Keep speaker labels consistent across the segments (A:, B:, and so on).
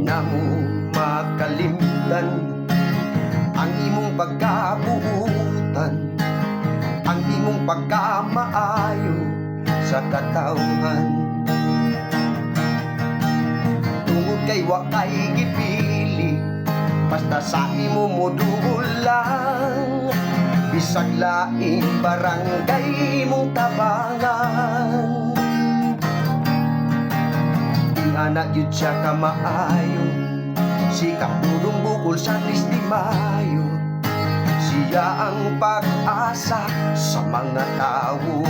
A: na mo makalimtan ang imong pagkabuutan, ang imong pagkamaayo sa katawhan. Tungod kay wa kay gipili, basta sa imo modulang, bisag laing barangay mong tabangan. Anak yun siya kamaayo, si Kapulong bukol sa 3 de Mayo. Siya ang pag-asa sa mga tao.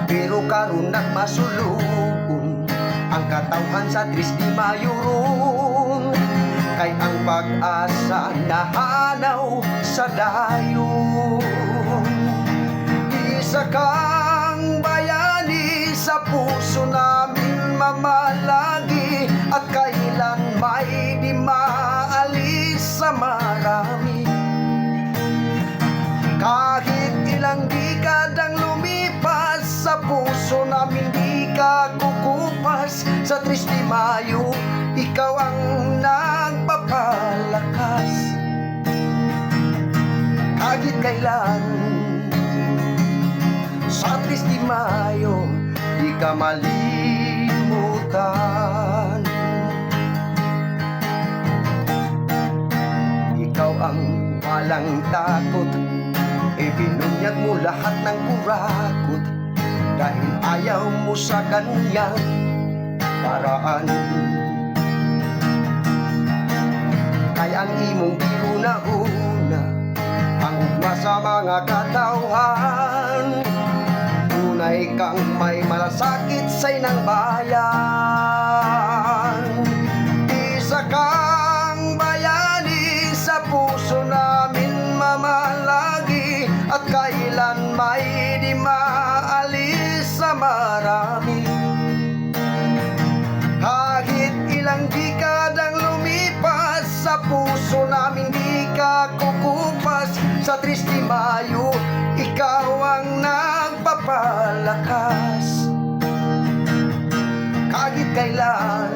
A: Pero karon nagmasulugon ang katawhan sa 3 de Mayo ron, kay ang pag-asa nahanaw sa dayon. Isa kang bayani sa puso namin mamalagi, at kailan may di maalis sa marami. Kahit ilang dekadang lumipas, sa puso namin di ka kukupas. Sa 3 de Mayo, ikaw ang nagpapalakas. Kahit kailan, sa 3 de Mayo, di ka malimutan. Ikaw ang walang takot, ibinunyag mo lahat ng kurakot, dahil ayaw mo sa kanyang paraan. Kaya ang imong giuna-una ang ugma sa mga katawhan. Tunay kang may malasakit sa inang bayan. Isa kang bayani sa puso namin mamalagi, at kailan may di maalis sa marami. Kahit ilang dekadang lumipas, sa puso namin di ka kukupas. Sa 3 de Mayo, ikaw ang nagpapalakas. Kahit kailan,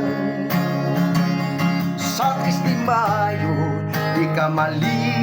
A: sa 3 de Mayo, di ka malimutan.